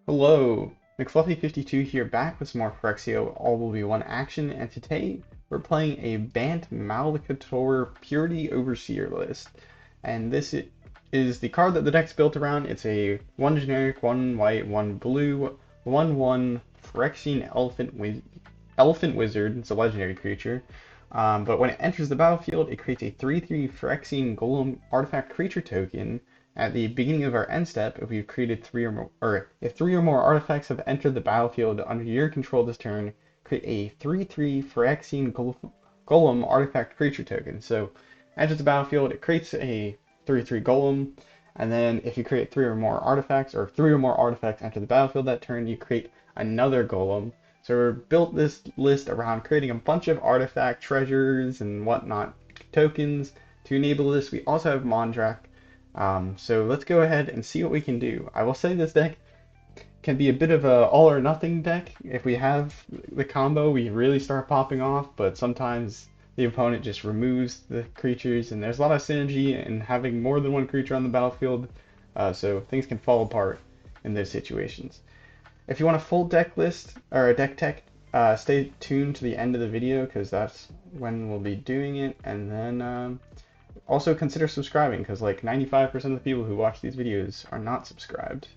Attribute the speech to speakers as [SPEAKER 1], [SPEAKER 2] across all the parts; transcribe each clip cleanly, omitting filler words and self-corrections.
[SPEAKER 1] Hello, McFluffy52 here, back with some more Phyrexia All Will Be One action, and today we're playing a Bant Malcator Purity Overseer list. And is the card that the deck's built around. It's a 1 generic, 1 white, 1 blue, 1/1 Phyrexian Elephant Wizard. It's a legendary creature. But when it enters the battlefield, it creates a 3/3 Phyrexian Golem artifact creature token at the beginning of our end step. If we've created three or more, or if three or more artifacts have entered the battlefield under your control this turn, create a 3/3 Phyrexian Golem artifact creature token. So, enters the battlefield, it creates a 3/3 Golem, and then if you create three or more artifacts, or three or more artifacts enter the battlefield that turn, you create another Golem. So we built this list around creating a bunch of artifact treasures and whatnot tokens. To enable this, we also have Mondrak. So let's go ahead and see what we can do. I will say this deck can be a bit of a all or nothing deck. If we have the combo, we really start popping off, but sometimes the opponent just removes the creatures, and there's a lot of synergy in having more than one creature on the battlefield, so things can fall apart in those situations. If you want a full deck list, or a deck tech, stay tuned to the end of the video, because that's when we'll be doing it, and then also consider subscribing, because like 95% of the people who watch these videos are not subscribed.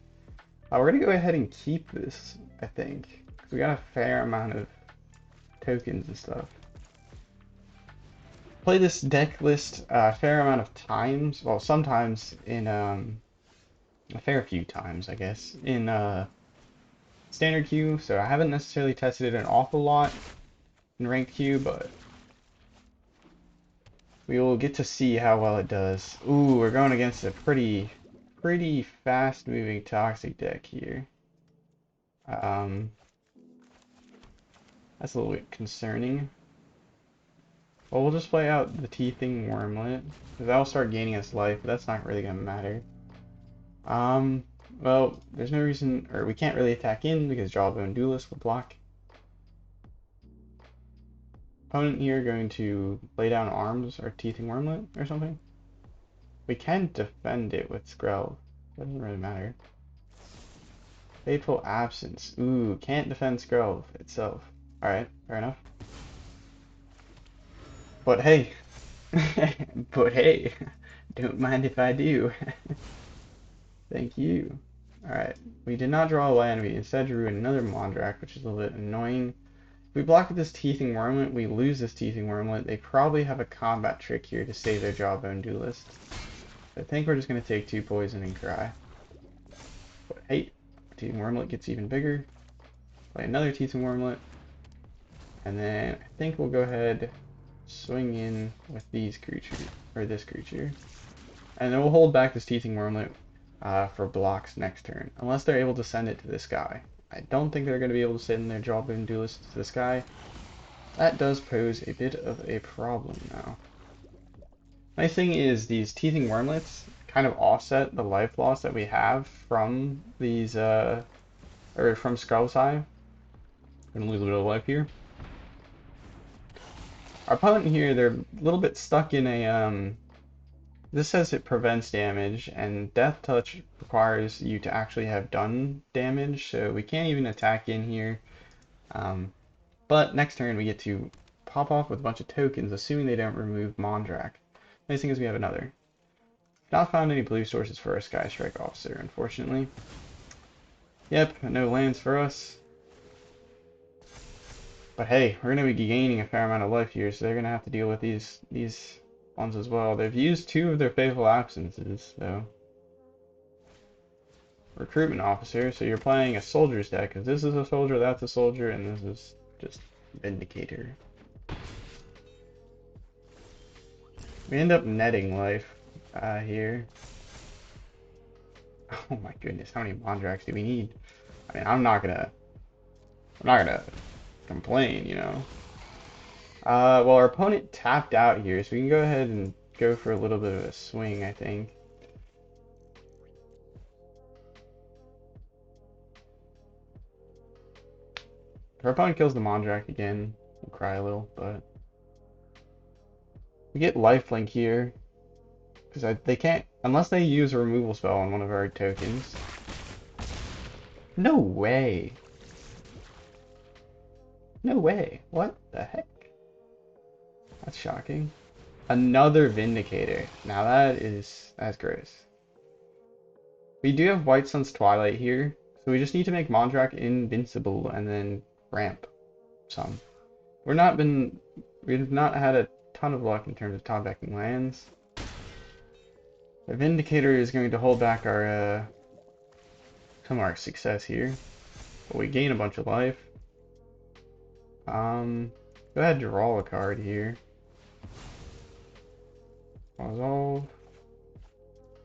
[SPEAKER 1] We're going to go ahead and keep this, I think, because we got a fair amount of tokens and stuff. Play this deck list a fair amount of times, well, sometimes in, a fair few times, I guess, in standard queue, so I haven't necessarily tested it an awful lot in ranked queue, but we will get to see how well it does. Ooh, we're going against a pretty fast-moving toxic deck here. Um, that's a little bit concerning. Well, we'll just play out the Teething Wurmlet, because that'll start gaining us life, but that's not really going to matter. Well, there's no reason, or we can't really attack in, because Jawbone Duelist will block. Opponent here going to lay down arms or Teething Wurmlet or something. We can defend it with Skrelv. Doesn't really matter. Fateful Absence. Ooh, can't defend Skrelv itself. Alright, fair enough. But hey, but hey, don't mind if I do. Thank you. Alright, we did not draw a land, we instead drew another Mondrak, which is a little bit annoying. If we block with this Teething Wurmlet, we lose this Teething Wurmlet. They probably have a combat trick here to save their Jawbone Duelist. I think we're just going to take 2 poison and cry. But hey, Teething Wurmlet gets even bigger. Play another Teething Wurmlet. And then I think we'll go ahead, swing in with these creatures, or this creature. And then we'll hold back this Teething Wurmlet for blocks next turn, unless they're able to send it to this guy. I don't think they're going to be able to send their Jawbone Duelist to this guy. That does pose a bit of a problem now. Nice thing is these Teething Wurmlets kind of offset the life loss that we have from these, or from Skrelv's Hive. Gonna lose a bit of life here. Our opponent here, they're a little bit stuck in a, this says it prevents damage, and Death Touch requires you to actually have done damage, so we can't even attack in here. But next turn we get to pop off with a bunch of tokens, assuming they don't remove Mondrak. Nice thing is we have another. Not found any blue sources for our Sky Strike Officer, unfortunately. Yep, no lands for us. But hey, we're going to be gaining a fair amount of life here, so they're going to have to deal with these ones as well. They've used 2 of their Fateful Absences, so. Recruitment Officer, so you're playing a soldier's deck, because this is a soldier, that's a soldier, and this is just Vindicator. We end up netting life here. Oh my goodness, how many Mondraks do we need? I mean, I'm not gonna complain, you know. Well, our opponent tapped out here, so we can go ahead and go for a little bit of a swing, I think. If our opponent kills the Mondrak again, we'll cry a little, but we get lifelink here, because they can't, unless they use a removal spell on one of our tokens. No way. No way. What the heck? That's shocking. Another Vindicator. Now that's gross. We do have White Sun's Twilight here, so we just need to make Mondrak invincible and then ramp some. We've not had a ton of luck in terms of top decking lands. The Vindicator is going to hold back some of our success here, but we gain a bunch of life. Go ahead and draw a card here. Resolve.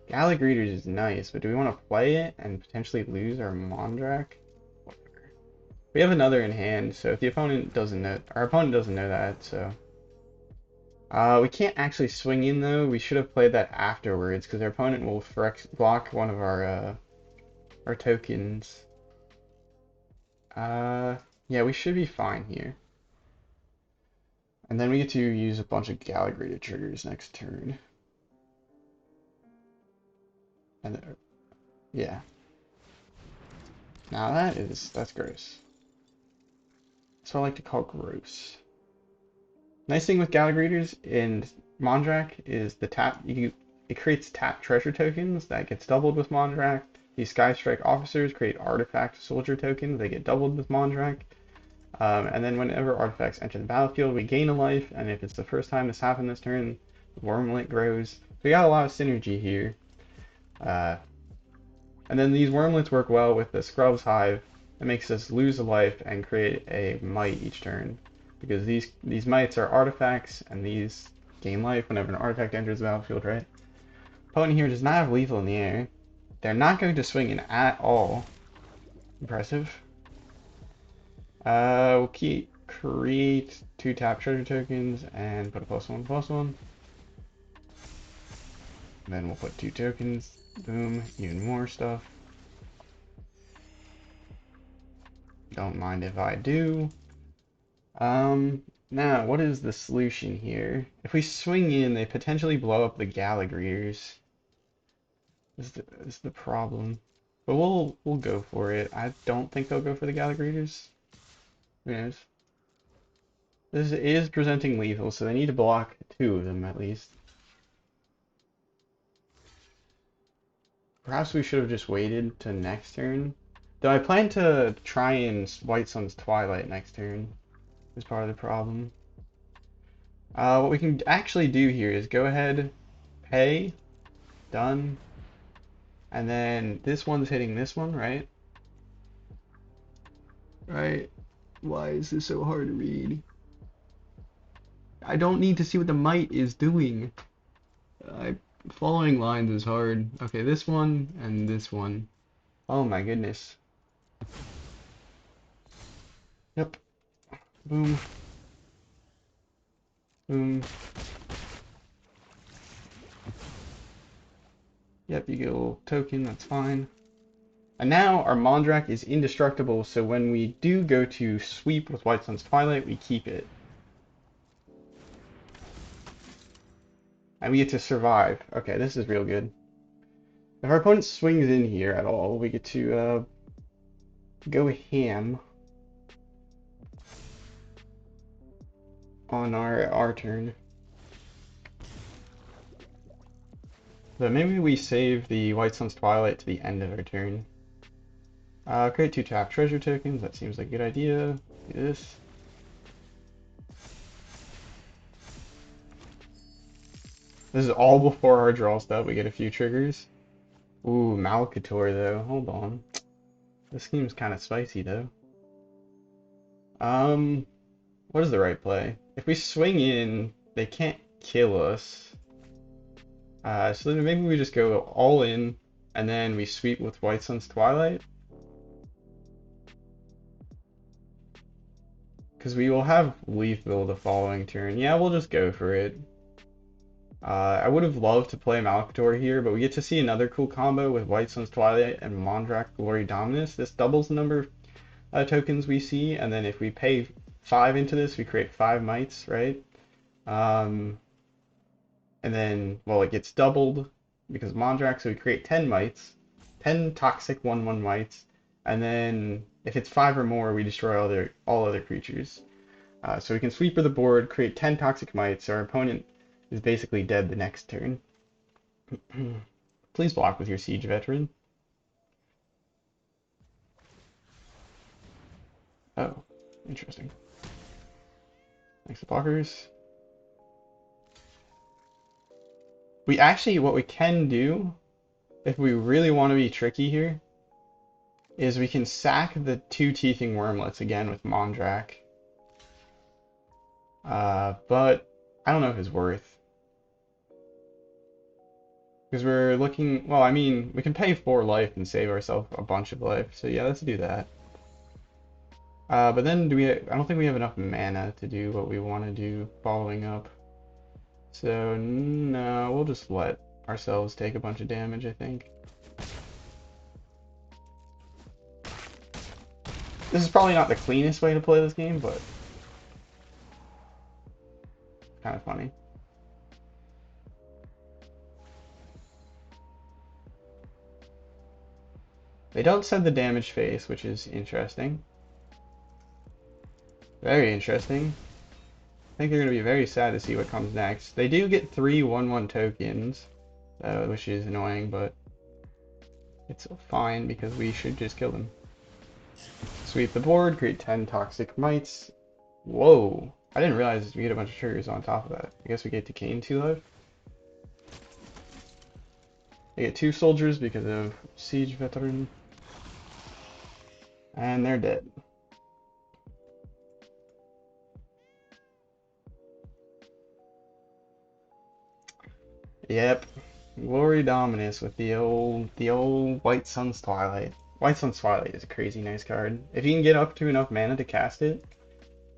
[SPEAKER 1] Gala Greeters is nice, but do we want to play it and potentially lose our Mondrak? Whatever. We have another in hand, so if the opponent doesn't know, our opponent doesn't know that, so. We can't actually swing in though. We should have played that afterwards, because our opponent will block one of our tokens. Yeah, we should be fine here. And then we get to use a bunch of Gala Greeter triggers next turn. And yeah. Now that's gross. That's what I like to call gross. Nice thing with Gala Greeters and Mondrak is the it creates tap treasure tokens that gets doubled with Mondrak. These Sky Strike officers create artifact soldier tokens, they get doubled with Mondrak. And then whenever artifacts enter the battlefield, we gain a life, and if it's the first time this happened this turn, Wurmlet grows. So we got a lot of synergy here. And then these Wurmlets work well with the Skrelv's Hive. It makes us lose a life and create a might each turn. Because these mites are artifacts, and these gain life whenever an artifact enters the battlefield, right? Opponent here does not have lethal in the air. They're not going to swing in at all. Impressive. We'll create 2 tap treasure tokens and put a +1/+1. Then we'll put 2 tokens. Boom, even more stuff. Don't mind if I do. Now, what is the solution here? If we swing in, they potentially blow up the Gala Greeters. This is the problem. But we'll go for it. I don't think they'll go for the Gala Greeters. Who knows? This is presenting lethal, so they need to block 2 of them at least. Perhaps we should have just waited to next turn. Though I plan to try and White Sun's Twilight next turn. Is part of the problem. What we can actually do here is go ahead, pay, done, and then this one's hitting this one, right? Right. Why is this so hard to read? I don't need to see what the might is doing. Following lines is hard. Okay, this one and this one. Oh my goodness. Yep. Boom. Boom. Yep, you get a little token, that's fine. And now our Mondrak is indestructible, so when we do go to sweep with White Sun's Twilight, we keep it. And we get to survive. Okay, this is real good. If our opponent swings in here at all, we get to go ham on our turn. But maybe we save the White Sun's Twilight to the end of our turn. Create 2 tap treasure tokens, that seems like a good idea. Do this. This is all before our draw step, we get a few triggers. Ooh, Malcator though, hold on. This seems kind of spicy though. What is the right play? If we swing in, they can't kill us. So then maybe we just go all in, and then we sweep with White Sun's Twilight. Because we will have lethal the following turn. Yeah, we'll just go for it. I would have loved to play Malcator here, but we get to see another cool combo with White Sun's Twilight and Mondrak Glory Dominus. This doubles the number of tokens we see, and then if we pay 5 into this, we create 5 mites, right? And then, well, it gets doubled because of Mondrak, so we create 10 mites, 10 toxic 1/1 mites, And then if it's 5 or more, we destroy all other creatures. So we can sweeper the board, create 10 toxic mites. Our opponent is basically dead the next turn. Please block with your siege veteran. Oh, interesting. Thanks to blockers. We actually, what we can do, if we really want to be tricky here, is we can sack the 2 teething wurmlets again with Mondrak. But I don't know if it's worth. Because we're looking, well, I mean, we can pay 4 life and save ourselves a bunch of life. So yeah, let's do that. But then I don't think we have enough mana to do what we want to do following up. So no, we'll just let ourselves take a bunch of damage, I think. This is probably not the cleanest way to play this game, but kind of funny. They don't send the damage phase, which is interesting. Very interesting. I think they're going to be very sad to see what comes next. They do get 3 1/1 tokens, which is annoying, but it's fine because we should just kill them. Sweep the board, create 10 toxic mites. Whoa! I didn't realize we get a bunch of triggers on top of that. I guess we get Decaying 2 life. They get 2 soldiers because of Siege Veteran. And they're dead. Yep. Glory Dominus with the old White Sun's Twilight. White Sun's Twilight is a crazy nice card. If you can get up to enough mana to cast it,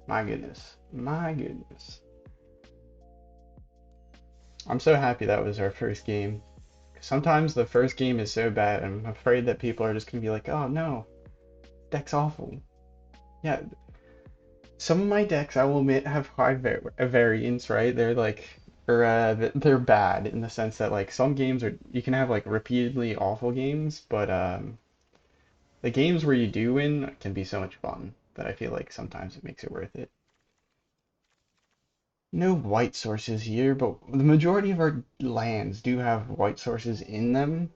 [SPEAKER 1] my goodness. My goodness. I'm so happy that was our first game. Sometimes the first game is so bad, I'm afraid that people are just gonna be like, oh no, deck's awful. Yeah, some of my decks, I will admit, have high variance, right? They're like, or they're bad in the sense that like some games are, you can have like repeatedly awful games, but the games where you do win can be so much fun that I feel like sometimes it makes it worth it. No white sources here, but the majority of our lands do have white sources in them,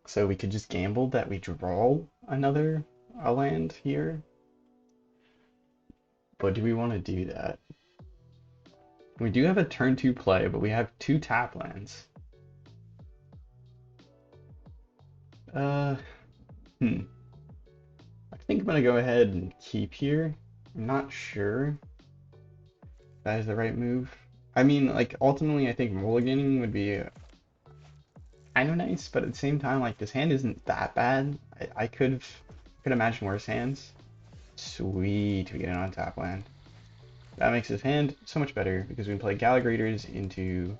[SPEAKER 1] so we could just gamble that we draw another land here. But do we want to do that? We do have a turn 2 play, but we have 2 tap lands. Uh, I think I'm gonna go ahead and keep here. I'm not sure if that is the right move. I mean, like, ultimately, I think mulliganing would be kind of nice, but at the same time, like, this hand isn't that bad. I could imagine worse hands. Sweet, we get an on-tap land. That makes this hand so much better because we can play Gala Greeters into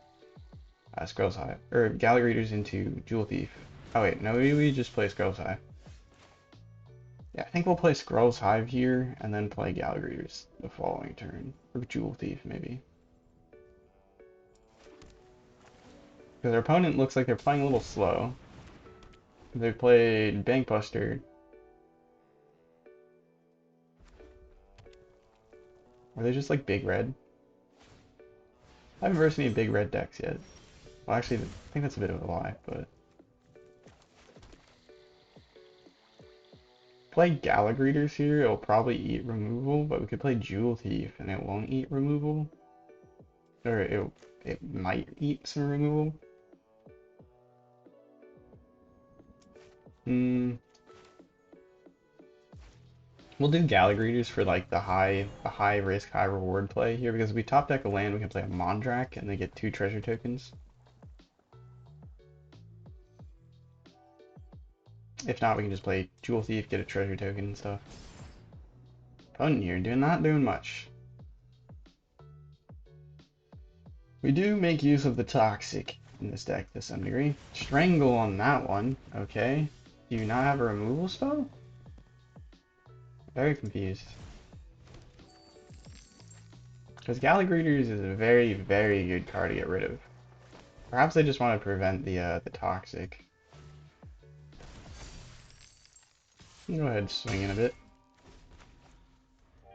[SPEAKER 1] Skrelv's Hive, or Gala Greeters into Jewel Thief. Oh wait, no, we just play Skrelv's Hive. Yeah, I think we'll play Skrelv's Hive here and then play Gala Greeters the following turn, or Jewel Thief maybe. Because our opponent looks like they're playing a little slow. They played Bankbuster. Are they just like big red? I haven't versed any big red decks yet. Well, actually, I think that's a bit of a lie, but... Play Gala Greeters here, it'll probably eat removal, but we could play Jewel Thief and it won't eat removal. Or it might eat some removal. We'll do Gala Greeters for like the high risk, high reward play here because if we top deck a land, we can play a Mondrak and they get 2 treasure tokens. If not, we can just play Jewel Thief, get a treasure token and stuff. Opponent here, not doing much. We do make use of the Toxic in this deck to some degree. Strangle on that one, okay. Do you not have a removal spell? Very confused. Because Gala Greeters is a very, very good card to get rid of. Perhaps they just want to prevent the Toxic. Go ahead and swing in a bit.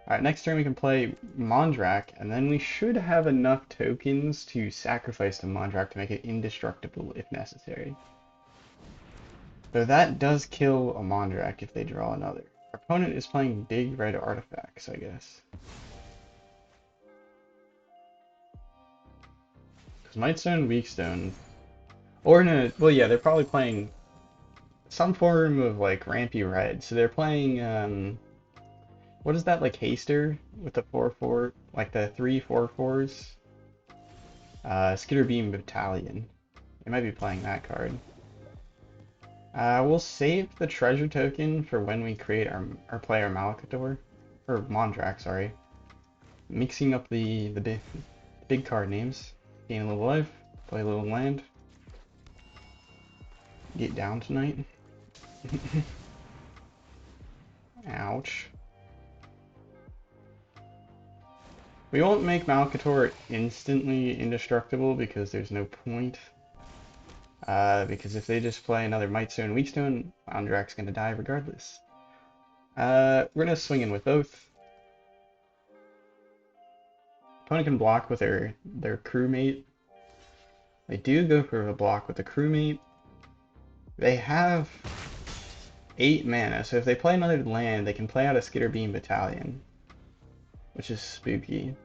[SPEAKER 1] Alright, next turn we can play Mondrak, and then we should have enough tokens to sacrifice the Mondrak to make it indestructible if necessary. Though that does kill a Mondrak if they draw another. Our opponent is playing big red artifacts, I guess. Because Mightstone, Weakstone... Or no, well yeah, they're probably playing some form of like rampy red. So they're playing, what is that, like Haster with the 4/4, like the 3/4/4s? Skitter Beam Battalion. They might be playing that card. We'll save the treasure token for when we create our player Malcator, or Mondrak, sorry. Mixing up the big card names. Gain a little life, play a little land. Get down tonight. Ouch. We won't make Malcator instantly indestructible because there's no point. Because if they just play another Mightstone, Weakstone, Mondrak's gonna die regardless. We're gonna swing in with both. Opponent can block with their crewmate. They do go for a block with the crewmate. They have 8 mana, so if they play another land, they can play out a Skitter Beam Battalion, which is spooky.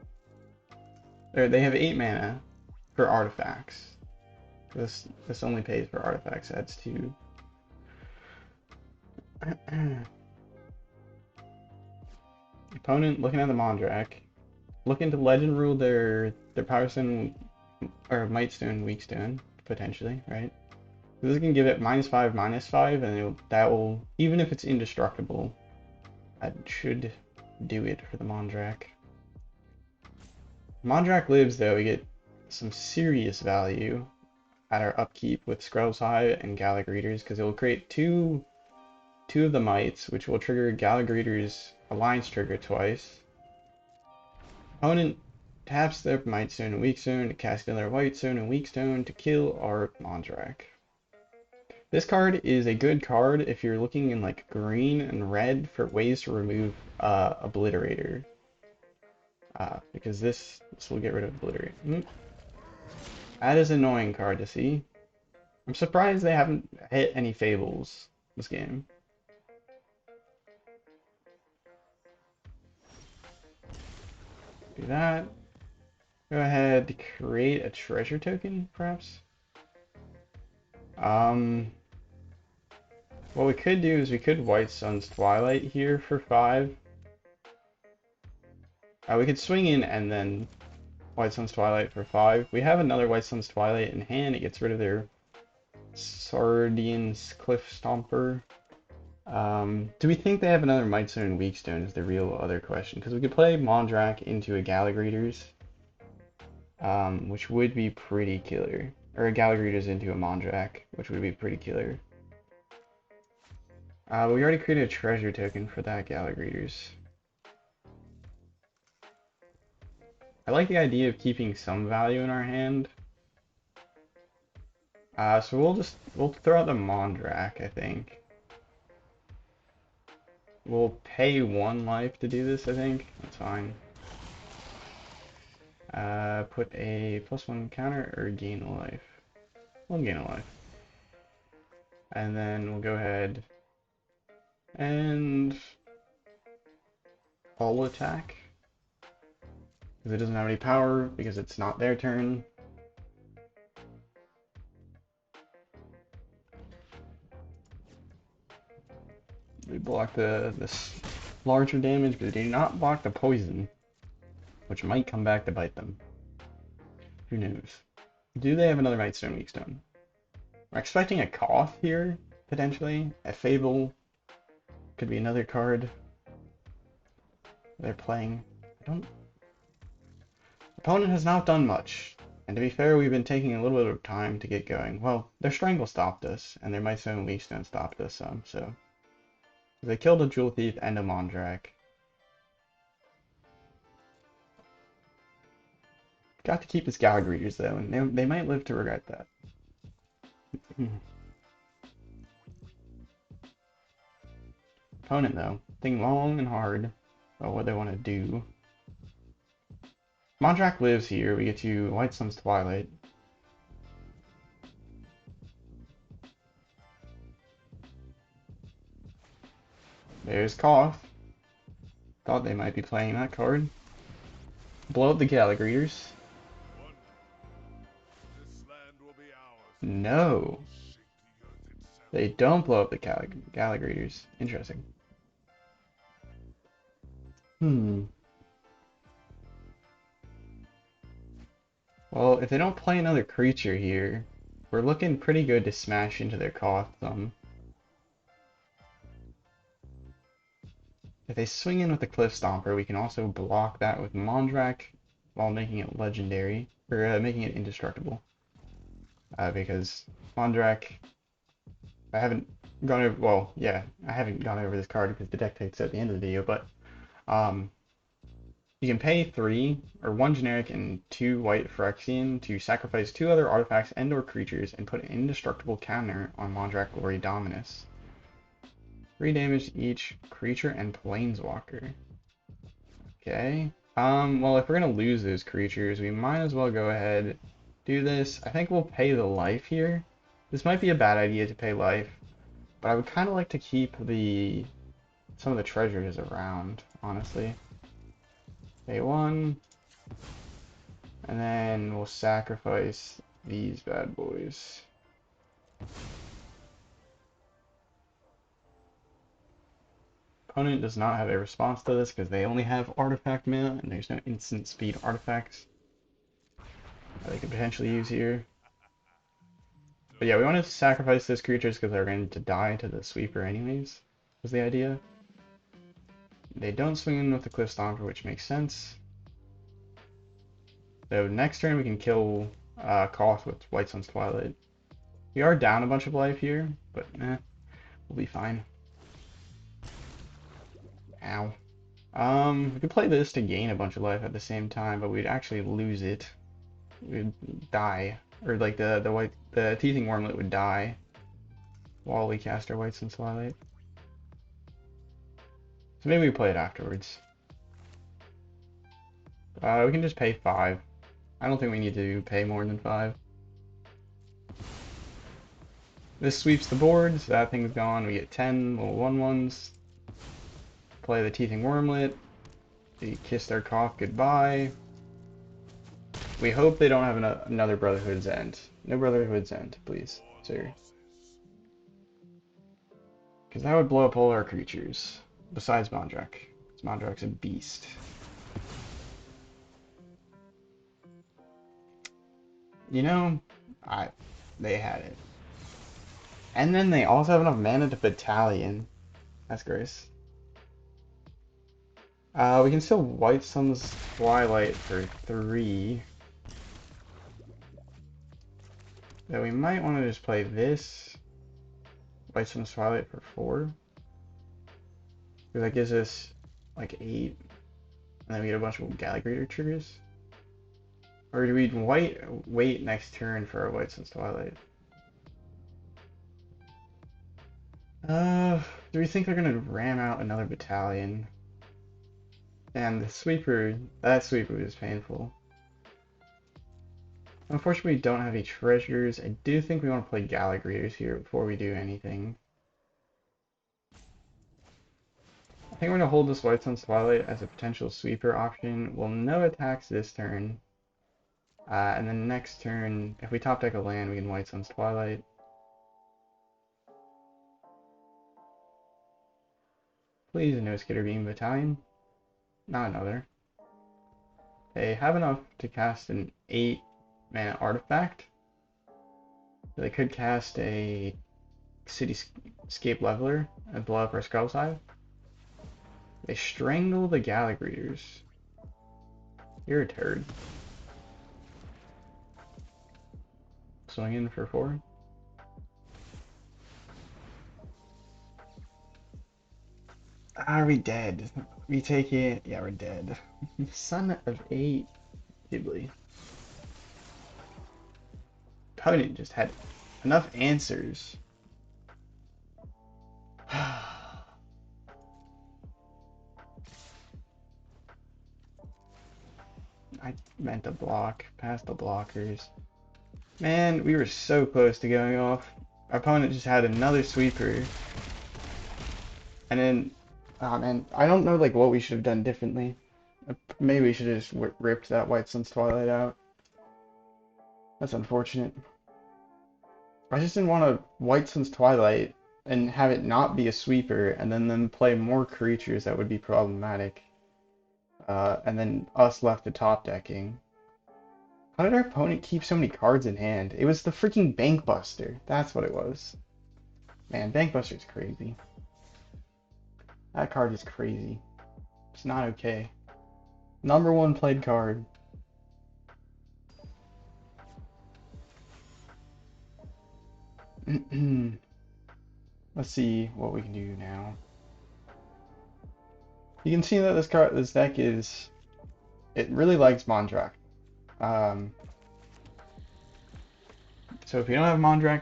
[SPEAKER 1] They have 8 mana for artifacts. This only pays for artifacts. Adds 2. Opponent looking at the Mondrak, looking to legend rule their Power Stone or Mightstone, Weakstone potentially, right? This can give it -5/-5, and that will, even if it's indestructible, that should do it for the Mondrak. Mondrak lives though, we get some serious value at our upkeep with Skrelv's Hive and Gala Greeters, because it will create two of the mites, which will trigger Gala Greeters' Alliance trigger twice. Opponent taps their Mightstone and Weakstone to cast another Whitestone and Weakstone to kill our Mondrak. This card is a good card if you're looking in like green and red for ways to remove Obliterator. Because this will get rid of Obliterator. That is an annoying card to see. I'm surprised they haven't hit any Fables this game. Do that. Go ahead, create a treasure token, perhaps? What we could do is we could White Sun's Twilight here for 5. We could swing in and then White Sun's Twilight for 5. We have another White Sun's Twilight in hand. It gets rid of their Sardian's Cliff Stomper. Do we think they have another Mightstone and Weakstone is the real other question. Because we could play Mondrak into a Gala Greeters, which would be pretty killer. Or a Gala Greeters into a Mondrak, which would be pretty killer. We already created a treasure token for that Gala Greeters. I like the idea of keeping some value in our hand. So we'll throw out the Mondrak, I think. We'll pay 1 life to do this, I think. That's fine. Put a +1 counter or gain a life. We'll gain a life. And then we'll go ahead and all attack. Because it doesn't have any power, because it's not their turn. We block this larger damage, but they do not block the poison, which might come back to bite them. Who knows? Do they have another Mightstone Weakstone? We're expecting a Koth here, potentially. A Fable could be another card they're playing. Opponent has not done much. And to be fair, we've been taking a little bit of time to get going. Well, their Strangle stopped us, and their Mightstone and Weakstone stopped us some, so. They killed a Jewel Thief and a Mondrak. Got to keep his Gala Greeters though, and they might live to regret that. Opponent, though, think long and hard about what they want to do. Mondrak lives here. We get to White Sun's Twilight. There's Koth. Thought they might be playing that card. Blow up the Gala Greeters. No. They don't blow up the Gala Greeters. Interesting. Well, if they don't play another creature here, we're looking pretty good to smash into their Koth some. If they swing in with the Cliff Stomper, we can also block that with Mondrak while making it legendary, or making it indestructible. Because Mondrak, I haven't gone over, well, yeah, I haven't gone over this card because the deck takes at the end of the video, but you can pay 3 or 1 generic and 2 white Phyrexian to sacrifice 2 other artifacts and or creatures and put an indestructible counter on Mondrak Glory Dominus. 3 damage to each creature and planeswalker. Okay. Well, if we're gonna lose those creatures, we might as well go ahead, do this. I think we'll pay the life here. This might be a bad idea to pay life, but I would kind of like to keep some of the treasures around, honestly. Pay 1, and then we'll sacrifice these bad boys. Opponent does not have a response to this because they only have artifact mana and there's no instant speed artifacts that they could potentially use here. But yeah, we want to sacrifice those creatures because they're going to die to the sweeper anyways, was the idea. They don't swing in with the Cliff Stomper, which makes sense. So next turn we can kill Koth with White Sun's Twilight. We are down a bunch of life here, but we'll be fine. Ow. We could play this to gain a bunch of life at the same time, but we'd actually lose it. We'd die. Or like the Teething Wurmlet would die while we cast our White Sun's Twilight. So maybe we play it afterwards. We can just pay 5. I don't think we need to pay more than 5. This sweeps the board, so that thing's gone. We get 10 little 1/1s. Play the Teething Wurmlet. They kiss their Koth goodbye. We hope they don't have another Brotherhood's End. No Brotherhood's End, please, sir. Because that would blow up all our creatures. Besides Mondrak. Because Mondrak's a beast. You know, they had it. And then they also have enough mana to Battalion. That's gross. We can still White Sun's Twilight for 3. So we might want to just play this. White Sun's Twilight for 4. Because that gives us like 8. And then we get a bunch of Gala Greeter triggers. Or do we wait next turn for a White Sun's Twilight? Do we think they're gonna ram out another Battalion? And the sweeper, that sweeper was painful. Unfortunately, we don't have any treasures. I do think we want to play Gala Greeters here before we do anything. I think we're going to hold this White Sun's Twilight as a potential sweeper option. We'll no attacks this turn. And then next turn, if we top deck a land, we can White Sun's Twilight. Please, no Skitter Beam Battalion. Not another. They have enough to cast an 8 mana artifact. So they could cast a Cityscape Leveler and blow up our Skrelv Hive. They strangle the Gala Greeters. You're a turd. Swing in for 4. Are we dead? We take it. Yeah, we're dead. Son of 8. Ghibli. Opponent just had enough answers. I meant to block. Past the blockers. Man, we were so close to going off. Our opponent just had another sweeper. And then, oh man, I don't know like what we should have done differently. Maybe we should have just ripped that White Sun's Twilight out. That's unfortunate. I just didn't want to White Sun's Twilight and have it not be a sweeper and then them play more creatures that would be problematic. And then us left to top decking. How did our opponent keep so many cards in hand? It was the freaking Bankbuster. That's what it was. Man, Bankbuster's crazy. That card is crazy. It's not okay. Number one played card. Let's see what we can do now. You can see that this deck is, it really likes Mondrak. So if you don't have Mondrak,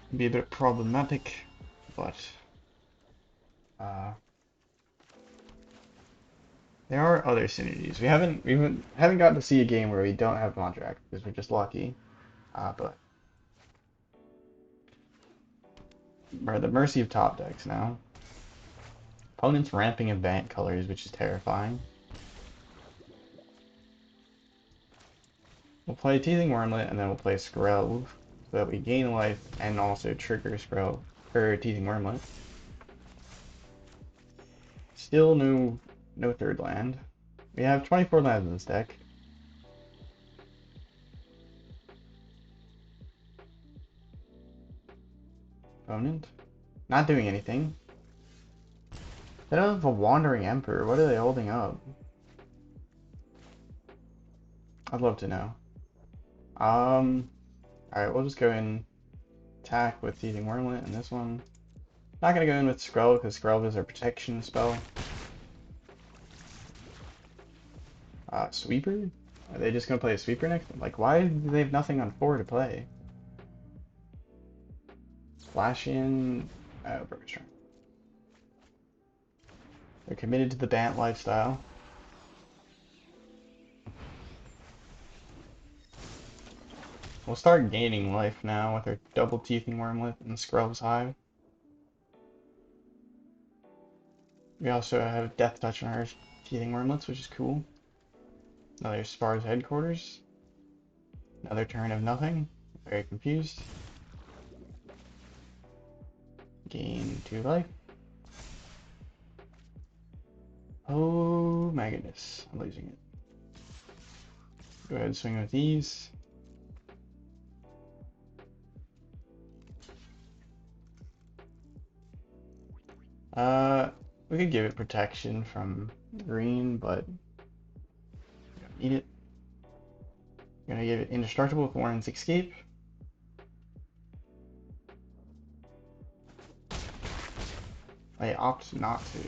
[SPEAKER 1] it'd be a bit problematic, but there are other synergies. We haven't gotten to see a game where we don't have Mondrak because we're just lucky. But we're at the mercy of top decks now. Opponent's ramping in Bant colors, which is terrifying. We'll play Teething Wurmlet and then we'll play Skrelv so that we gain life and also trigger Skrelv or Teething Wurmlet. Still no third land. We have 24 lands in this deck. Opponent not doing anything. They don't have a Wandering Emperor. What are they holding up? I'd love to know. Alright, we'll just go in attack with Teething Wurmlet and this one. Not gonna go in with Skrelv because Skrelv is our protection spell. Sweeper? Are they just gonna play a sweeper next? Like, why do they have nothing on 4 to play? Splash in. Oh, Broker's turn. They're committed to the Bant lifestyle. We'll start gaining life now with our double Teething Wurmlet and Skrelv's Hive. We also have Death Touch on our Teething Wurmlets, which is cool. Another Spar's Headquarters. Another turn of nothing. Very confused. Gain 2 life. Oh my goodness, I'm losing it. Go ahead and swing with these. We could give it protection from green, but we don't need it. We're gonna give it indestructible with Warren's Escape. I opt not to.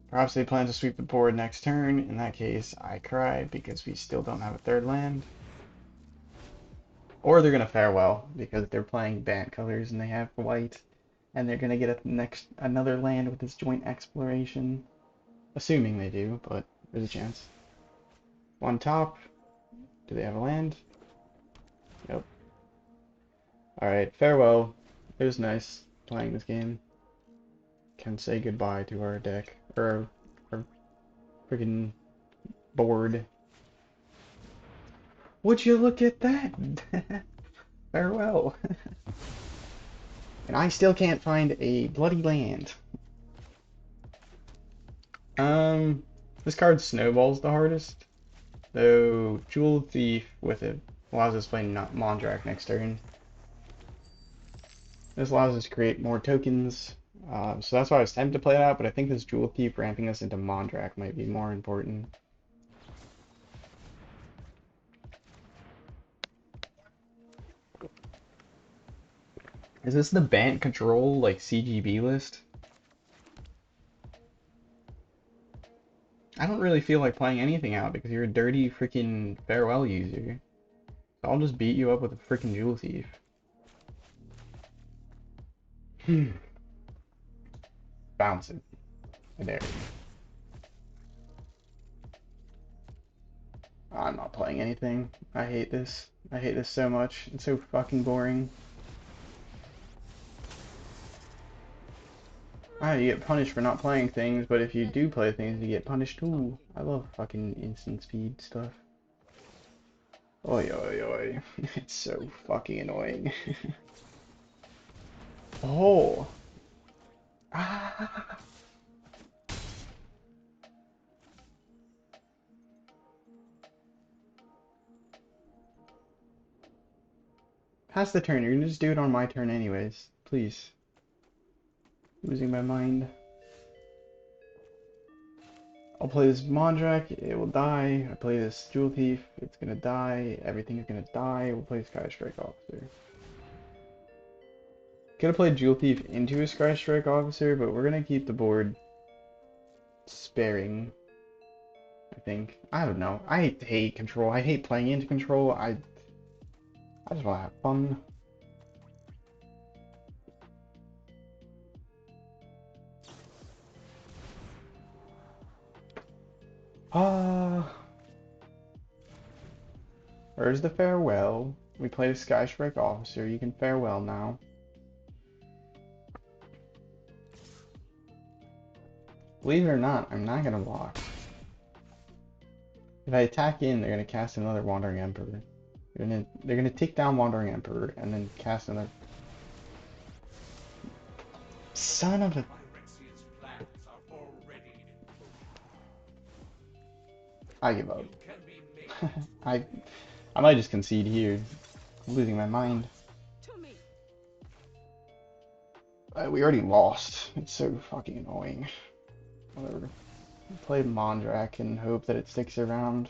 [SPEAKER 1] Perhaps they plan to sweep the board next turn. In that case, I cry because we still don't have a third land. Or they're gonna farewell because they're playing Bant colors and they have white, and they're gonna get another land with this joint exploration. Assuming they do, but there's a chance. One top. Do they have a land? Yep. Alright, farewell. It was nice playing this game. Can say goodbye to our deck. Or our freaking board. Would you look at that? Farewell. And I still can't find a bloody land. This card snowballs the hardest. Though Jewel Thief with it allows us to play Mondrak next turn. This allows us to create more tokens. So that's why I was tempted to play it out, but I think this Jewel Thief ramping us into Mondrak might be more important. Is this the Bant Control, like, CGB list? I don't really feel like playing anything out because you're a dirty freaking farewell user. So I'll just beat you up with a freaking Jewel Thief. Bounce it. There. I'm not playing anything. I hate this. I hate this so much. It's so fucking boring. You get punished for not playing things, but if you do play things, you get punished too. I love fucking instant speed stuff. Oi, oi, oi. It's so fucking annoying. Oh! Ah! Pass the turn. You're gonna just do it on my turn anyways. Please. Losing my mind. I'll play this Mondrak, it will die. I play this Jewel Thief, it's gonna die. Everything's gonna die. We'll play Sky Strike Officer. Could have played Jewel Thief into a Sky Strike Officer, but we're gonna keep the board sparing, I think. I don't know. I hate control. I hate playing into control. I just want to have fun. Where's the farewell? We played a Sky Strike Officer. You can farewell now. Believe it or not, I'm not gonna block. If I attack in, they're gonna cast another Wandering Emperor. They're gonna take down Wandering Emperor and then cast another. Son of a. I give up. I might just concede here. I'm losing my mind. We already lost. It's so fucking annoying. Whatever. Play Mondrak and hope that it sticks around.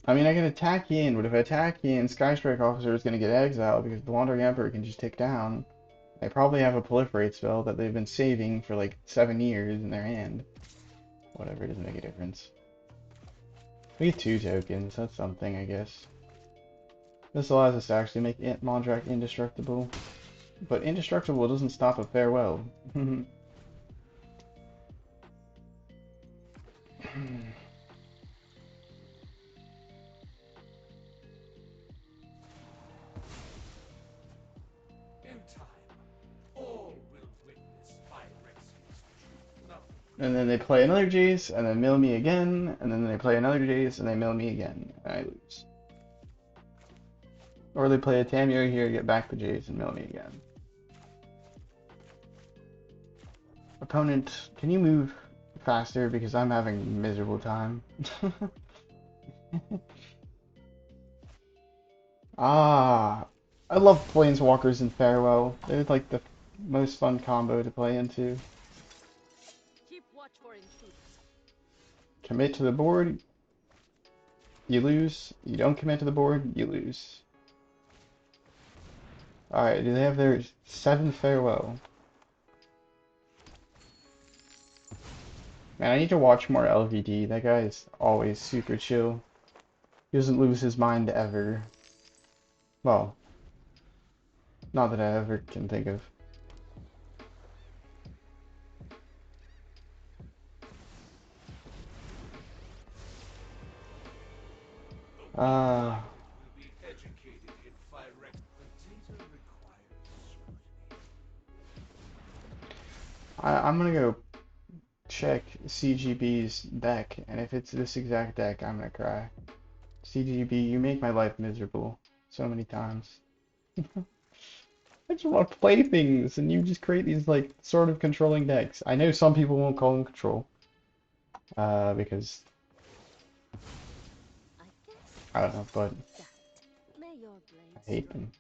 [SPEAKER 1] I mean, I can attack in, but if I attack in, Sky Strike Officer is going to get exiled because the Wandering Emperor can just tick down. They probably have a Proliferate spell that they've been saving for like 7 years in their hand. Whatever, it doesn't make a difference. We get 2 tokens, that's something, I guess. This allows us to actually make Mondrak indestructible. But indestructible doesn't stop a farewell. And then they play another Jace, and then mill me again, and then they play another Jace, and they mill me again, and I lose. Or they play a Tamio here, get back the Jace, and mill me again. Opponent, can you move faster, because I'm having a miserable time. I love Planeswalkers in Farewell. They're like the most fun combo to play into. Commit to the board, you lose. You don't commit to the board, you lose. Alright, do they have their 7th Farewell? Man, I need to watch more LVD. That guy is always super chill. He doesn't lose his mind ever. Well, not that I ever can think of. I'm gonna go check CGB's deck, and if it's this exact deck, I'm gonna cry. CGB, you make my life miserable so many times. I just want to play things, and you just create these, like, sort of controlling decks. I know some people won't call them control, because I don't know, but I hate them.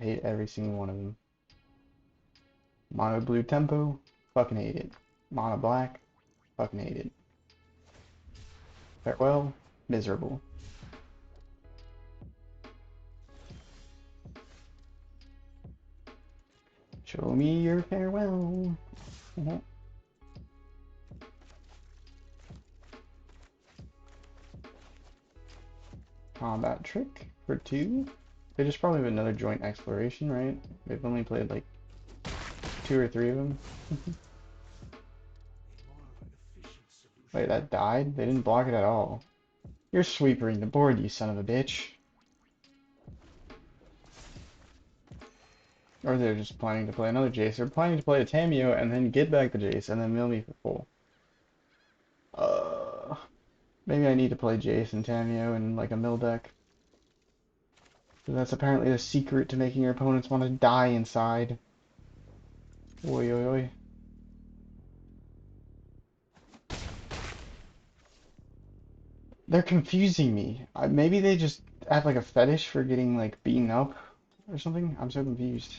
[SPEAKER 1] I hate every single one of them. Mono blue tempo, fucking hate it. Mono black, fucking hate it. Farewell, miserable. Show me your farewell. Combat trick for 2. They just probably have another joint exploration, right? They've only played like 2 or 3 of them. Wait, that died? They didn't block it at all. You're sweepering the board, you son of a bitch. Or they're just planning to play another Jace. They're planning to play a Tameo and then get back the Jace and then mill me for full. Maybe I need to play Jace and Tameo in like a mill deck. That's apparently the secret to making your opponents want to die inside. Oi, oi, oi. They're confusing me. Maybe they just have like a fetish for getting like beaten up or something. I'm so confused.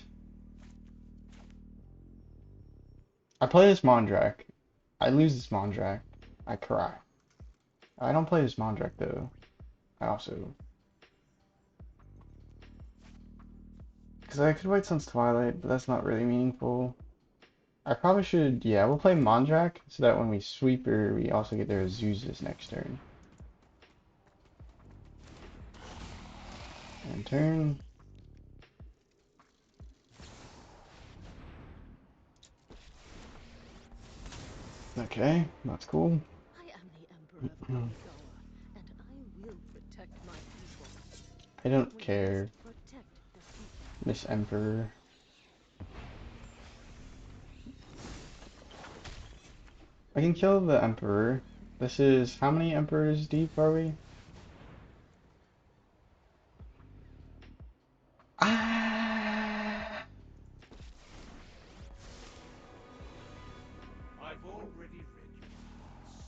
[SPEAKER 1] I play this Mondrak. I lose this Mondrak. I cry. I don't play this Mondrak though. I also... Because I could White Sun's Twilight, but that's not really meaningful. I probably should... Yeah, we'll play Mondrak so that when we sweep her, we also get their Azuzas next turn. And turn. Okay, that's cool.
[SPEAKER 2] I am the Emperor of Gala, and I will protect my people.
[SPEAKER 1] I don't care, Miss Emperor. I can kill the Emperor. This is... How many Emperors deep are we? Ah!
[SPEAKER 3] I've already read your thoughts.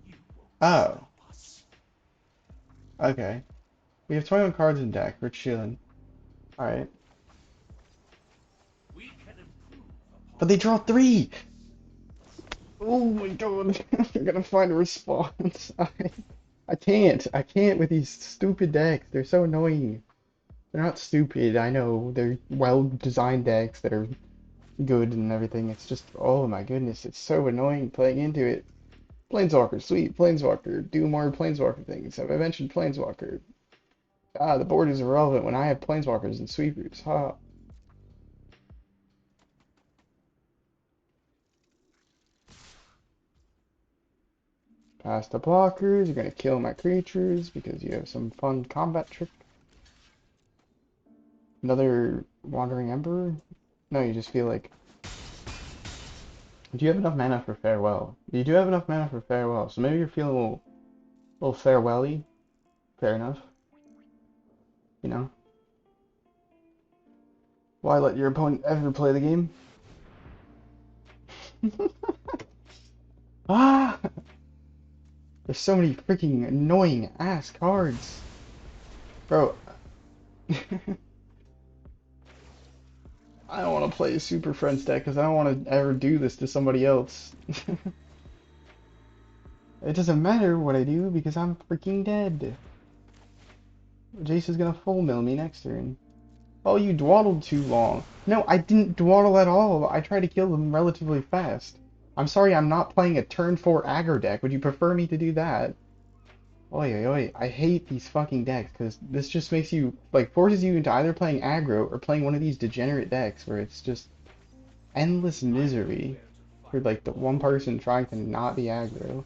[SPEAKER 3] You won't
[SPEAKER 1] Oh,
[SPEAKER 3] stop us.
[SPEAKER 1] okay. We have 21 cards in deck. We're chilling. Alright.
[SPEAKER 3] We can improve
[SPEAKER 1] But
[SPEAKER 3] upon
[SPEAKER 1] they draw 3! Oh my god. They're gonna find a response. I can't. I can't with these stupid decks. They're so annoying. They're not stupid, I know. They're well-designed decks that are good and everything. It's just, oh my goodness, it's so annoying playing into it. Planeswalker, sweet. Planeswalker. Do more Planeswalker things. Have I mentioned Planeswalker? Ah, the board is irrelevant when I have Planeswalkers and sweepers. Ha. Pass the blockers. You're gonna kill my creatures because you have some fun combat trick. Another Wandering Emperor? No, you just feel like... Do you have enough mana for Farewell? You do have enough mana for Farewell, so maybe you're feeling a little farewell-y. Fair enough. You know? Why let your opponent ever play the game? Ah! There's so many freaking annoying ass cards. Bro. I don't want to play a Super Friends deck because I don't want to ever do this to somebody else. It doesn't matter what I do because I'm freaking dead. Jace is gonna full mill me next turn. Oh, you dwaddled too long. No, I didn't dwaddle at all. I tried to kill them relatively fast. I'm sorry, I'm not playing a turn 4 aggro deck. Would you prefer me to do that? Oi, oi, oi. I hate these fucking decks because this just makes you, like, forces you into either playing aggro or playing one of these degenerate decks where it's just endless misery for, like, the one person trying to not be aggro.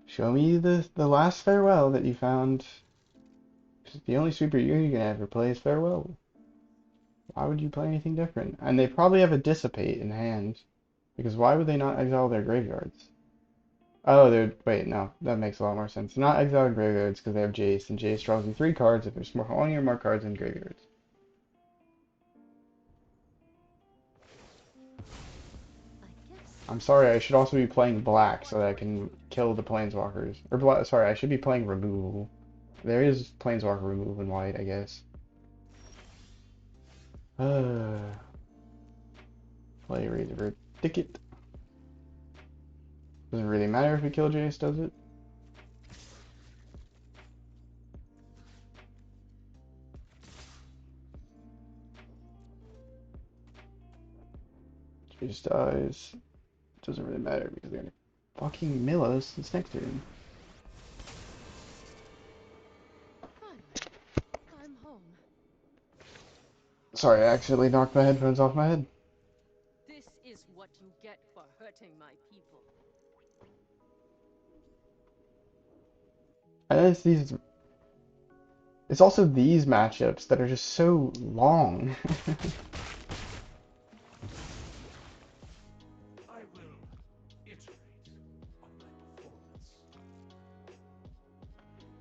[SPEAKER 1] Show me the last Farewell that you found. The only sweeper you're gonna ever play is Farewell. Why would you play anything different? And they probably have a Dissipate in hand. Because why would they not exile their graveyards? Oh, they're... Wait, no. That makes a lot more sense. They're not exiling graveyards because they have Jace, and Jace draws you 3 cards if there's more, only more cards in graveyards. I'm sorry, I should also be playing black so that I can kill the planeswalkers. Or, sorry, I should be playing removal. There is planeswalker removal in white, I guess. Play Razor Ticket. Doesn't really matter if we kill Jace, does it? Jace dies. Doesn't really matter because they're gonna fucking mill us this next turn.
[SPEAKER 2] Finally, I'm home.
[SPEAKER 1] Sorry, I accidentally knocked my headphones off my head.
[SPEAKER 2] This is what you get for hurting my people.
[SPEAKER 1] And it's also these matchups that are just so long.
[SPEAKER 3] I will iterate on my performance.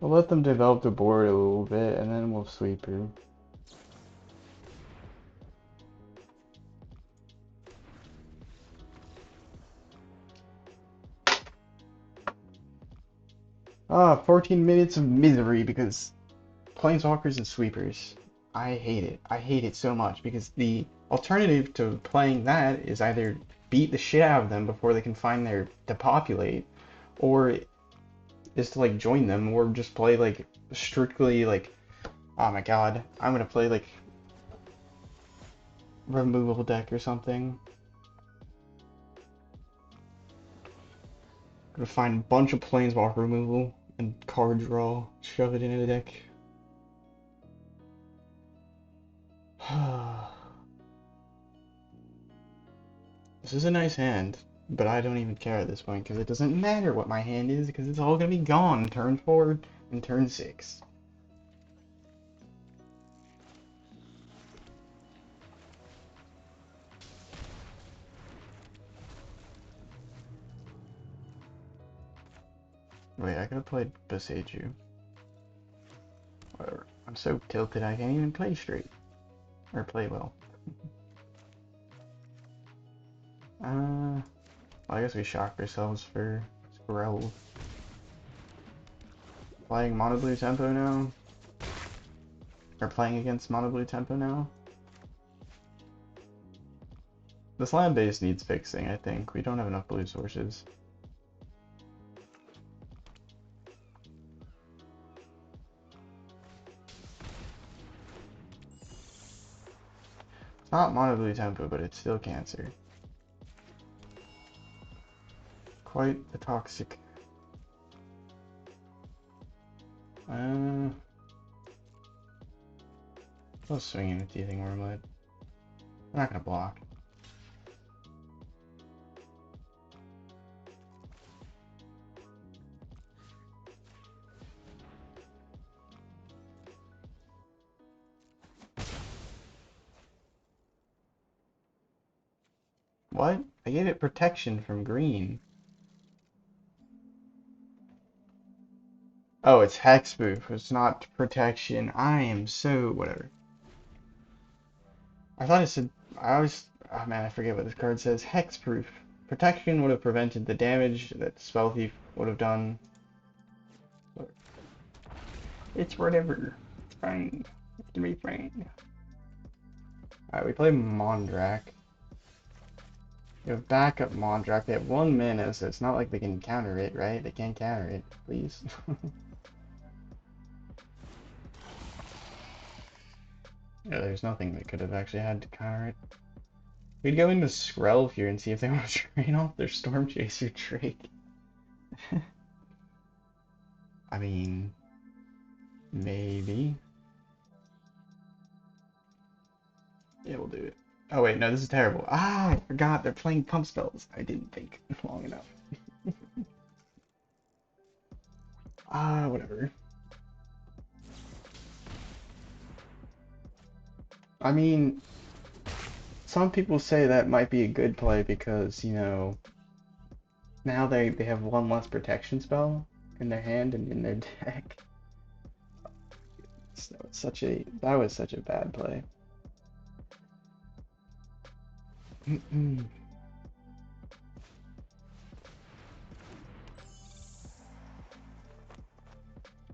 [SPEAKER 1] We'll let them develop the board a little bit, and then we'll sweep through. Ah, 14 minutes of misery because Planeswalkers and Sweepers. I hate it. I hate it so much because the alternative to playing that is either beat the shit out of them before they can find their to populate, or is to like join them, or just play like strictly like, oh my god, I'm gonna play like removal deck or something. Gonna find a bunch of Planeswalker removal and card draw, shove it into the deck. This is a nice hand, but I don't even care at this point because it doesn't matter what my hand is because it's all gonna be gone turn 4 and turn 6. Wait, I could have played Boseiju. Whatever. I'm so tilted I can't even play straight. Or play well. Well, I guess we shocked ourselves for Skrelv. Playing Mono Blue Tempo now? Or playing against Mono Blue Tempo now? This land base needs fixing, I think. We don't have enough blue sources. It's not Mono Blue Tempo, but it's still Cancer. Quite the toxic. I was swinging the teething Wurmlet. I'm not gonna block. What? I gave it protection from green. Oh, it's hexproof. It's not protection. I am so whatever. I thought it said. I always. Oh man, I forget what this card says. Hexproof. Protection would have prevented the damage that Spell Thief would have done. It's whatever. It's fine. It can be fine. Alright, we play Mondrak. We have backup Mondrak. They have 1 mana, so it's not like they can counter it, right? They can't counter it, please. Yeah, there's nothing that could have actually had to counter it. We'd go into Skrelv here and see if they want to train off their Storm Chaser Drake. I mean, maybe. Yeah, we'll do it. Oh wait, no, this is terrible. Ah, I forgot they're playing pump spells. I didn't think long enough. Ah, whatever. I mean, some people say that might be a good play because, you know, now they have 1 less protection spell in their hand and in their deck. So that was such a bad play.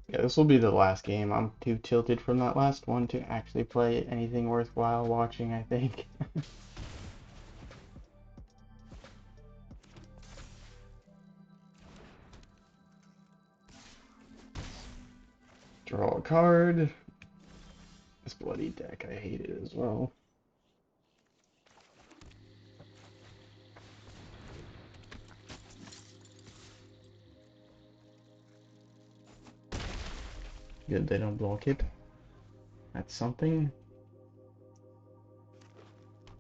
[SPEAKER 1] Yeah, this will be the last game. I'm too tilted from that last one to actually play anything worthwhile watching, I think. Draw a card. This bloody deck, I hate it as well. Good, they don't block it. That's something.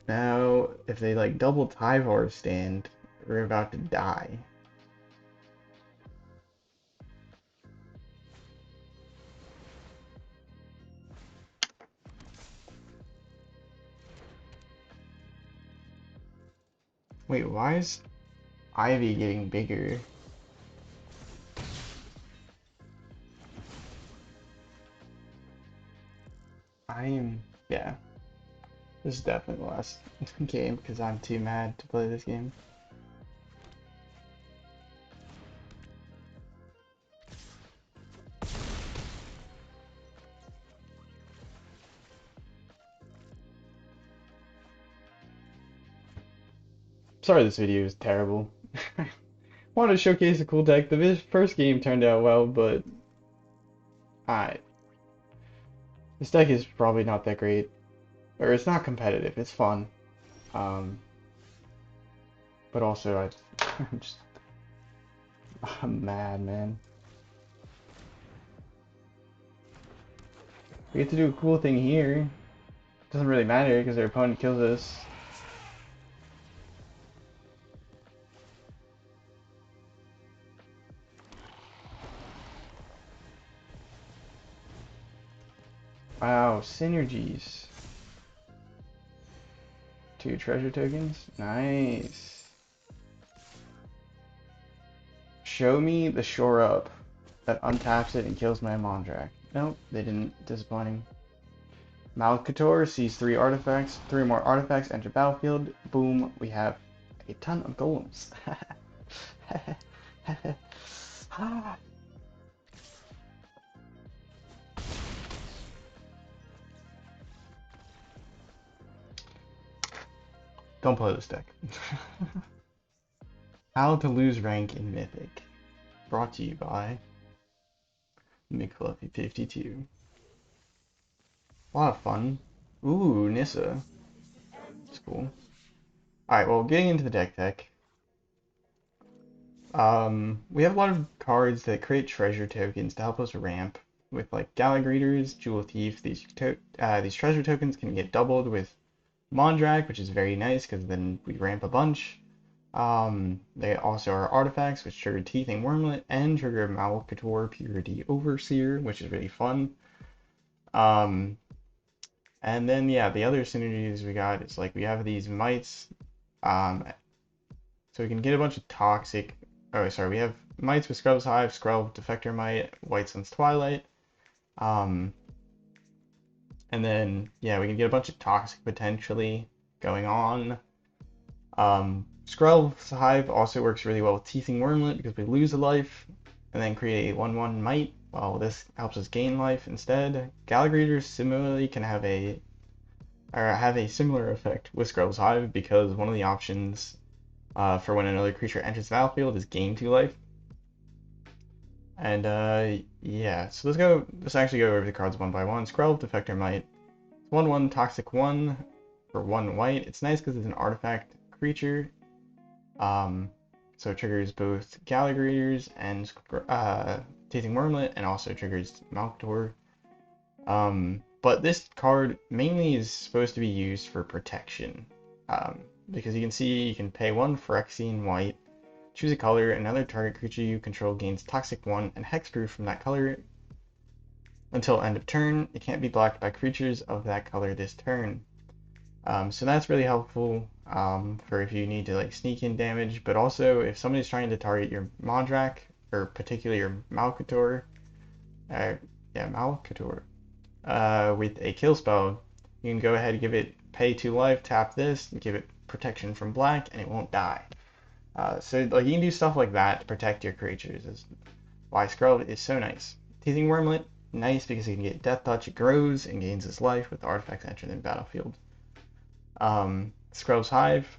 [SPEAKER 1] Now, if they like double Tyvar stand, we're about to die. Wait, why is Ivy getting bigger? Yeah. This is definitely the last game because I'm too mad to play this game. Sorry this video is terrible. Wanted to showcase a cool deck. The first game turned out well, but I this deck is probably not that great. Or it's not competitive, it's fun. Um, but also I'm just I'm mad, man. We get to do a cool thing here. Doesn't really matter because their opponent kills us. Wow, synergies. 2 treasure tokens. Nice. Show me the shore up that untaps it and kills my Mondrak. Nope, they didn't. Disappointing. Malcator sees 3 more artifacts enter battlefield. Boom, we have a ton of golems. Don't play this deck. How to lose rank in Mythic. Brought to you by McFluffy52. A lot of fun. Ooh, Nissa. That's cool. Alright, well, getting into the deck tech. We have a lot of cards that create treasure tokens to help us ramp. With like Gala Greeters, Jewel Thief, these treasure tokens can get doubled with Mondrak, which is very nice because then we ramp a bunch. They also are artifacts which trigger Teething Wurmlet and trigger Malcator Purity Overseer, which is really fun. And then yeah, the other synergies we got is like we have these mites, so we can get a bunch of toxic. Oh, sorry, we have mites with Skrelv's Hive, Skrelv Defector Mite, White Sun's Twilight. And then yeah, we can get a bunch of toxic potentially going on. Skrelv's Hive also works really well with Teething Wurmlet because we lose a life and then create a 1/1 Mite. Well, this helps us gain life instead. Gala Greeters similarly can have a similar effect with Skrelv's Hive because one of the options for when another creature enters the battlefield is gain 2 life. And yeah, so let's actually go over the cards one by one. Skrelv Defector Mite. 1/1 Toxic 1 for 1 white. It's nice because it's an artifact creature. So it triggers both Gala Greeters and Teething Wurmlet, and also triggers Malcator. But this card mainly is supposed to be used for protection. Because you can see you can pay 1 Phyrexian white, choose a color, another target creature you control gains Toxic 1 and Hexproof from that color until end of turn. It can't be blocked by creatures of that color this turn. So that's really helpful for if you need to like sneak in damage, but also if somebody's trying to target your Mondrak, or particularly your Malcator, Malcator, with a kill spell, you can go ahead and give it pay 2 life, tap this, and give it protection from black, and it won't die. So like you can do stuff like that to protect your creatures. Is why Skrelv is so nice. Teething Wurmlet, nice because you can get Death Touch, it grows and gains its life with artifacts entered in battlefield. Skrelv's Hive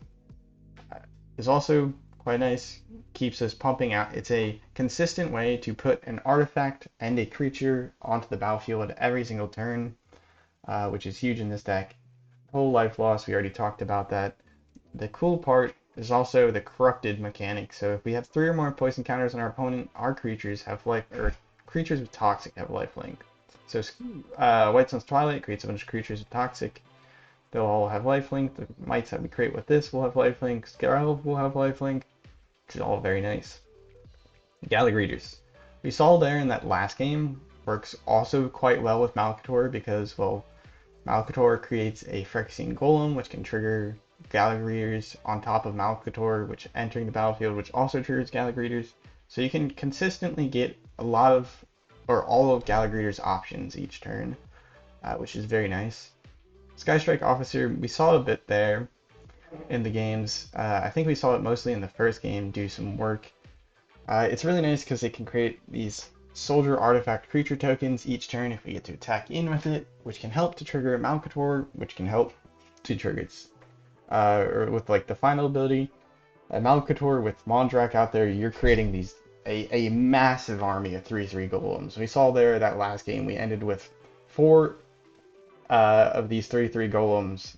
[SPEAKER 1] is also quite nice, keeps us pumping out. It's a consistent way to put an artifact and a creature onto the battlefield every single turn, which is huge in this deck. Whole life loss, we already talked about that. The cool part is also the corrupted mechanic. So if we have 3 or more poison counters on our opponent, our creatures have life, or creatures with toxic have lifelink. So White Sun's Twilight creates a bunch of creatures with toxic. They'll all have lifelink. The mites that we create with this will have lifelink. Skrelv will have lifelink, which is all very nice. Gala Greeters. We saw there in that last game works also quite well with Malcator because, well, Malcator creates a Phyrexian Golem, which can trigger Gala Greeters on top of Malcator, which entering the battlefield, which also triggers Gala Greeters. So you can consistently get a lot of, or all of Gala Greeters options each turn, which is very nice. Sky Strike Officer, we saw a bit there in the games. I think we saw it mostly in the first game do some work. It's really nice because it can create these soldier artifact creature tokens each turn if we get to attack in with it, which can help to trigger Malcator, which can help to trigger its, or with like the final ability. Malcator with Mondrak out there, you're creating these a massive army of 3/3 golems. We saw there that last game we ended with 4 of these 3/3 golems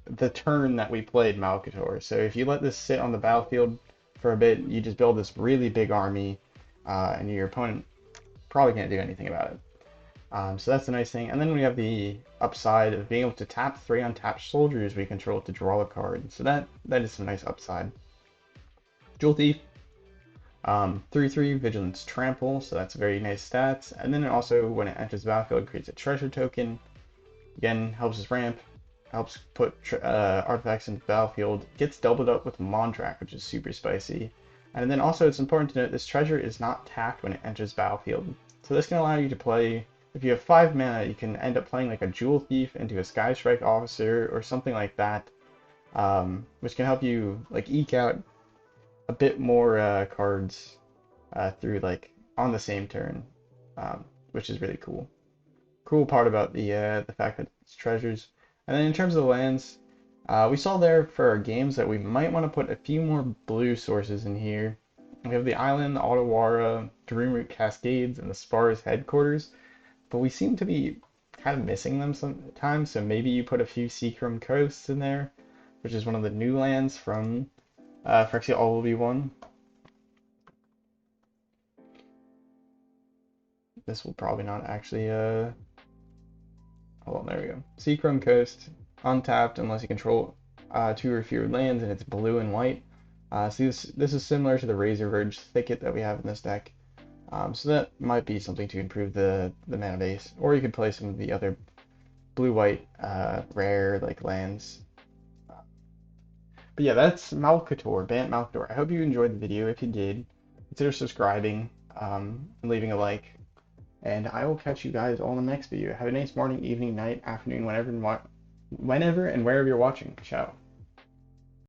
[SPEAKER 1] the turn that we played Malcator. So if you let this sit on the battlefield for a bit, you just build this really big army, and your opponent probably can't do anything about it. So that's the nice thing. And then we have the upside of being able to tap 3 untapped soldiers we control to draw a card. So that is some nice upside. Jewel Thief, 3/3 Vigilance Trample, so that's very nice stats. And then it also, when it enters the battlefield, creates a treasure token. Again, helps us ramp, helps put artifacts into the battlefield. Gets doubled up with Mondrak, which is super spicy. And then also it's important to note this treasure is not tapped when it enters battlefield. So this can allow you to play, if you have 5 mana, you can end up playing like a Jewel Thief into a Sky Strike Officer or something like that, which can help you like eke out a bit more cards through like on the same turn, which is really cool. Cool part about the fact that it's treasures. And then in terms of the lands, we saw there for our games that we might want to put a few more blue sources in here. We have the island, the Otawara, Dreamroot Cascades, and the Spars headquarters, but we seem to be kind of missing them sometimes, so maybe you put a few Seacrum Coasts in there, which is one of the new lands from Phyrexia All Will Be One. This will probably not actually, hold on, there we go. Seacrum Coast, untapped unless you control 2 or fewer lands, and it's blue and white. So this is similar to the Razor Verge Thicket that we have in this deck. So that might be something to improve the mana base, or you could play some of the other blue-white rare like lands. But yeah, that's Malcator, Bant Malcator. I hope you enjoyed the video. If you did, consider subscribing and leaving a like. And I will catch you guys all in the next video. Have a nice morning, evening, night, afternoon, whenever and wherever you're watching. Ciao.